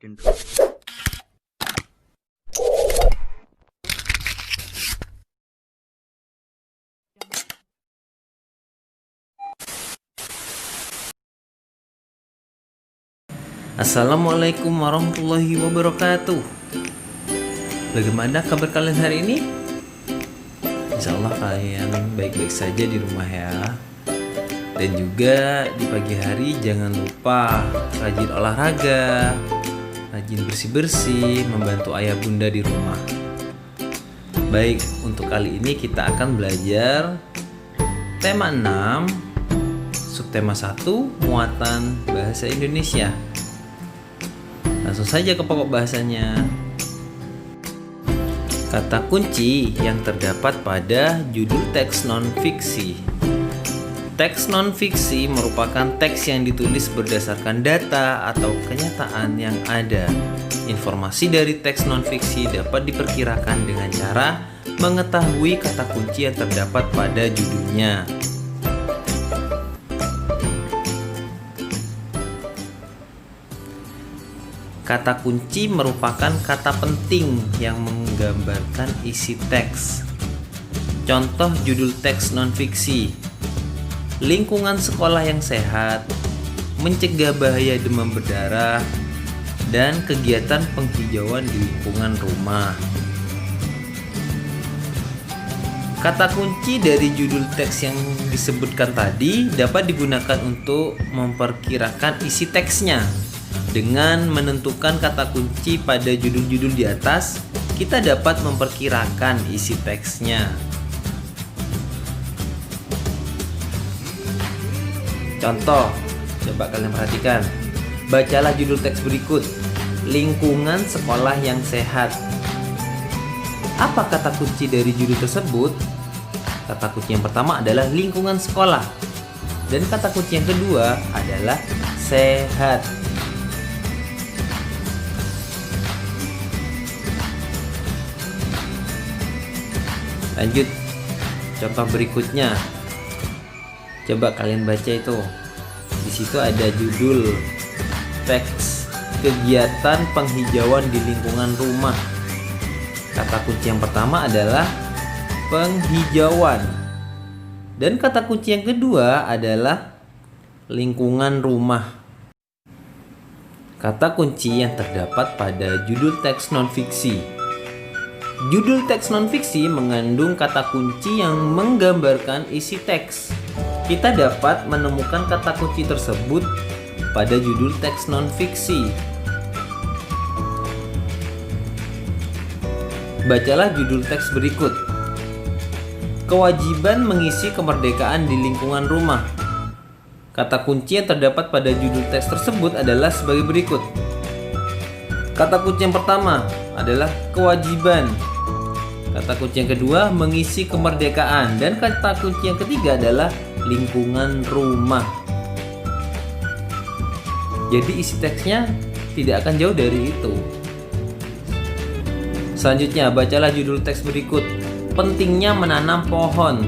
Intro. Assalamualaikum warahmatullahi wabarakatuh. Bagaimana kabar kalian hari ini? Insya Allah kalian baik-baik saja di rumah ya. Dan juga di pagi hari jangan lupa rajin olahraga, rajin bersih-bersih, membantu ayah bunda di rumah. Baik, untuk kali ini kita akan belajar tema 6, subtema 1, muatan bahasa Indonesia. Langsung saja ke pokok bahasanya. Kata kunci yang terdapat pada judul teks non-fiksi. Teks non-fiksi merupakan teks yang ditulis berdasarkan data atau kenyataan yang ada. Informasi dari teks non-fiksi dapat diperkirakan dengan cara mengetahui kata kunci yang terdapat pada judulnya. Kata kunci merupakan kata penting yang menggambarkan isi teks. Contoh judul teks non-fiksi: lingkungan sekolah yang sehat, mencegah bahaya demam berdarah, dan kegiatan penghijauan di lingkungan rumah. Kata kunci dari judul teks yang disebutkan tadi dapat digunakan untuk memperkirakan isi teksnya. Dengan menentukan kata kunci pada judul-judul di atas, kita dapat memperkirakan isi teksnya. Contoh, coba kalian perhatikan. Bacalah judul teks berikut. Lingkungan sekolah yang sehat. Apa kata kunci dari judul tersebut? Kata kunci yang pertama adalah lingkungan sekolah. Dan kata kunci yang kedua adalah sehat. Lanjut, contoh berikutnya. Coba kalian baca itu. Di situ ada judul teks kegiatan penghijauan di lingkungan rumah. Kata kunci yang pertama adalah penghijauan. Dan kata kunci yang kedua adalah lingkungan rumah. Kata kunci yang terdapat pada judul teks non-fiksi. Judul teks non-fiksi mengandung kata kunci yang menggambarkan isi teks. Kita dapat menemukan kata kunci tersebut pada judul teks non-fiksi. Bacalah judul teks berikut. Kewajiban mengisi kemerdekaan di lingkungan rumah. Kata kunci yang terdapat pada judul teks tersebut adalah sebagai berikut. Kata kunci yang pertama adalah kewajiban. Kata kunci yang kedua mengisi kemerdekaan. Dan kata kunci yang ketiga adalah lingkungan rumah. Jadi isi teksnya tidak akan jauh dari itu. Selanjutnya, bacalah judul teks berikut. Pentingnya menanam pohon.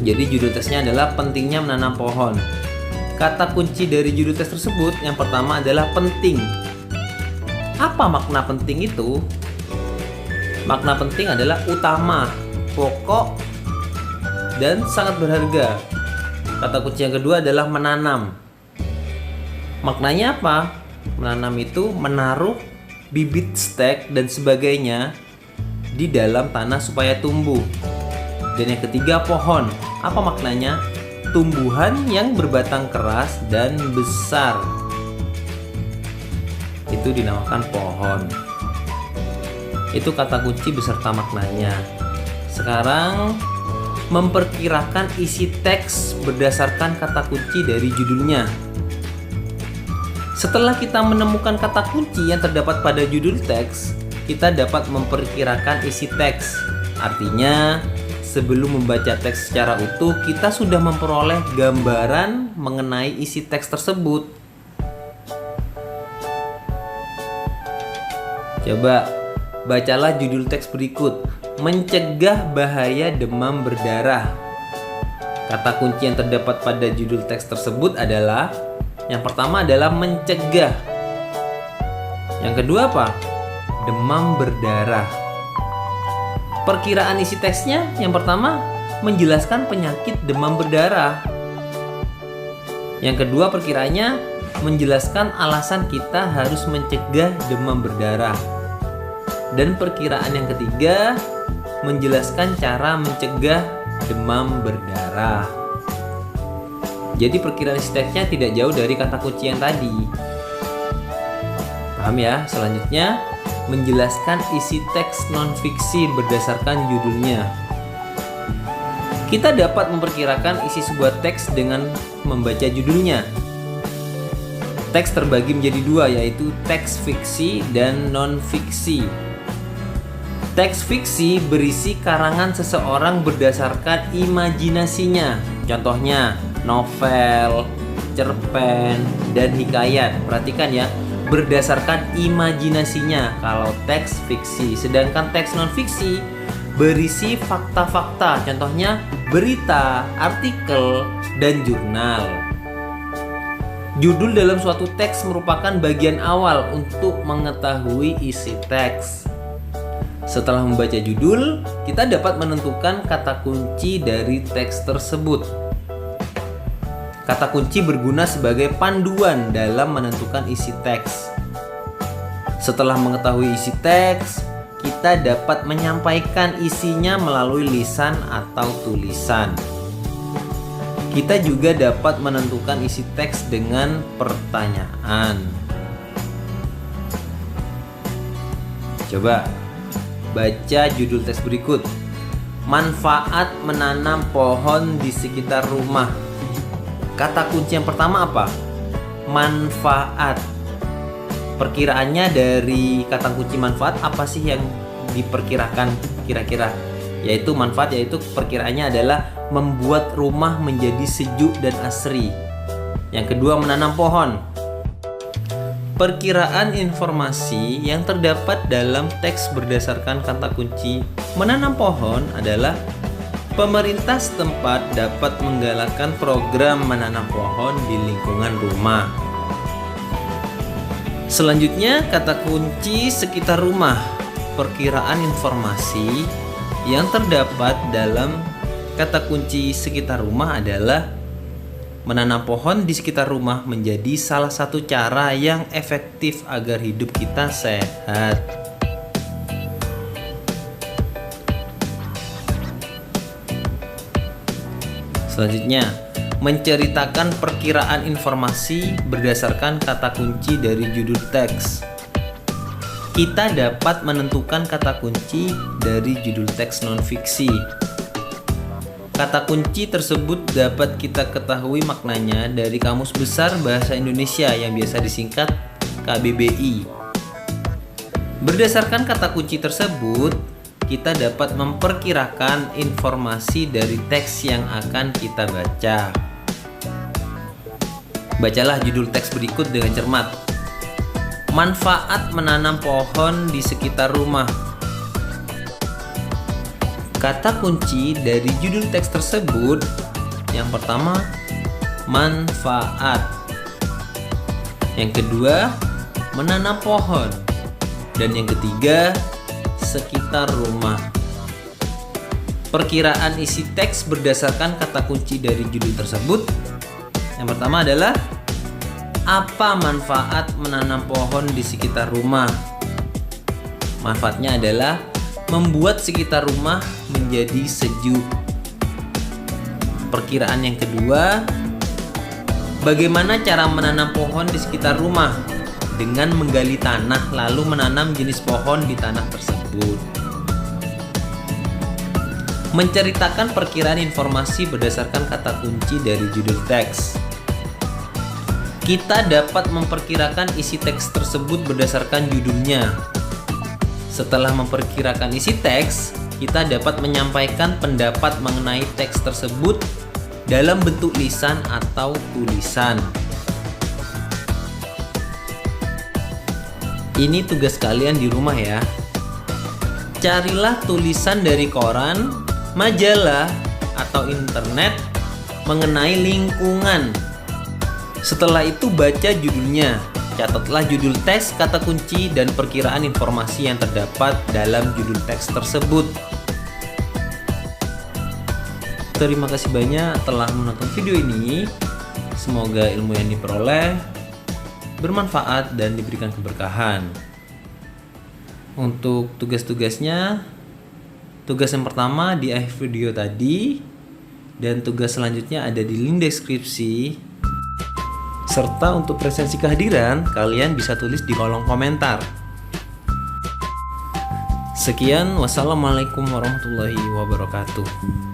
Jadi judul teksnya adalah pentingnya menanam pohon. Kata kunci dari judul teks tersebut yang pertama adalah penting. Apa makna penting itu? Makna penting adalah utama, pokok, dan sangat berharga. Kata kunci yang kedua adalah menanam. Maknanya apa? Menanam itu menaruh bibit stek dan sebagainya di dalam tanah supaya tumbuh. Dan yang ketiga pohon. Apa maknanya? Tumbuhan yang berbatang keras dan besar. Itu dinamakan pohon. Itu kata kunci beserta maknanya. Sekarang memperkirakan isi teks berdasarkan kata kunci dari judulnya. Setelah kita menemukan kata kunci yang terdapat pada judul teks, kita dapat memperkirakan isi teks. Artinya, sebelum membaca teks secara utuh, kita sudah memperoleh gambaran mengenai isi teks tersebut. Coba bacalah judul teks berikut. Mencegah bahaya demam berdarah. Kata kunci yang terdapat pada judul teks tersebut adalah yang pertama adalah mencegah. Yang kedua apa? Demam berdarah. Perkiraan isi teksnya yang pertama menjelaskan penyakit demam berdarah. Yang kedua perkiraannya menjelaskan alasan kita harus mencegah demam berdarah. Dan perkiraan yang ketiga menjelaskan cara mencegah demam berdarah. Jadi perkiraan isi teksnya tidak jauh dari kata kunci yang tadi. Paham ya? Selanjutnya menjelaskan isi teks non-fiksi berdasarkan judulnya. Kita dapat memperkirakan isi sebuah teks dengan membaca judulnya. Teks terbagi menjadi dua, yaitu teks fiksi dan non-fiksi. Teks fiksi berisi karangan seseorang berdasarkan imajinasinya. Contohnya novel, cerpen, dan hikayat. Perhatikan ya, berdasarkan imajinasinya kalau teks fiksi. Sedangkan teks non-fiksi berisi fakta-fakta. Contohnya berita, artikel, dan jurnal. Judul dalam suatu teks merupakan bagian awal untuk mengetahui isi teks. Setelah membaca judul, kita dapat menentukan kata kunci dari teks tersebut. Kata kunci berguna sebagai panduan dalam menentukan isi teks. Setelah mengetahui isi teks, kita dapat menyampaikan isinya melalui lisan atau tulisan. Kita juga dapat menentukan isi teks dengan pertanyaan. Coba baca judul teks berikut. Manfaat menanam pohon di sekitar rumah. Kata kunci yang pertama apa? Manfaat. Perkiraannya dari kata kunci manfaat apa sih yang diperkirakan kira-kira? Yaitu manfaat, yaitu perkiraannya adalah membuat rumah menjadi sejuk dan asri. Yang kedua, menanam pohon. Perkiraan informasi yang terdapat dalam teks berdasarkan kata kunci menanam pohon adalah pemerintah setempat dapat menggalakkan program menanam pohon di lingkungan rumah. Selanjutnya, kata kunci sekitar rumah. Perkiraan informasi yang terdapat dalam kata kunci sekitar rumah adalah menanam pohon di sekitar rumah menjadi salah satu cara yang efektif agar hidup kita sehat. Selanjutnya, menceritakan perkiraan informasi berdasarkan kata kunci dari judul teks. Kita dapat menentukan kata kunci dari judul teks non-fiksi. Kata kunci tersebut dapat kita ketahui maknanya dari Kamus Besar Bahasa Indonesia yang biasa disingkat KBBI. Berdasarkan kata kunci tersebut, kita dapat memperkirakan informasi dari teks yang akan kita baca. Bacalah judul teks berikut dengan cermat. Manfaat menanam pohon di sekitar rumah. Kata kunci dari judul teks tersebut, yang pertama, manfaat. Yang kedua, menanam pohon. Dan yang ketiga, sekitar rumah. Perkiraan isi teks berdasarkan kata kunci dari judul tersebut. Yang pertama adalah apa manfaat menanam pohon di sekitar rumah? Manfaatnya adalah membuat sekitar rumah menjadi sejuk. Perkiraan yang kedua, bagaimana cara menanam pohon di sekitar rumah? Dengan menggali tanah lalu menanam jenis pohon di tanah tersebut. Menceritakan perkiraan informasi berdasarkan kata kunci dari judul teks. Kita dapat memperkirakan isi teks tersebut berdasarkan judulnya. Setelah memperkirakan isi teks, kita dapat menyampaikan pendapat mengenai teks tersebut dalam bentuk lisan atau tulisan. Ini tugas kalian di rumah ya. Carilah tulisan dari koran, majalah, atau internet mengenai lingkungan. Setelah itu baca judulnya. Catatlah judul teks, kata kunci, dan perkiraan informasi yang terdapat dalam judul teks tersebut. Terima kasih banyak telah menonton video ini. Semoga ilmu yang diperoleh bermanfaat dan diberikan keberkahan. Untuk tugas-tugasnya, tugas yang pertama di akhir video tadi, dan tugas selanjutnya ada di link deskripsi. Serta untuk presensi kehadiran, kalian bisa tulis di kolom komentar. Sekian, wassalamualaikum warahmatullahi wabarakatuh.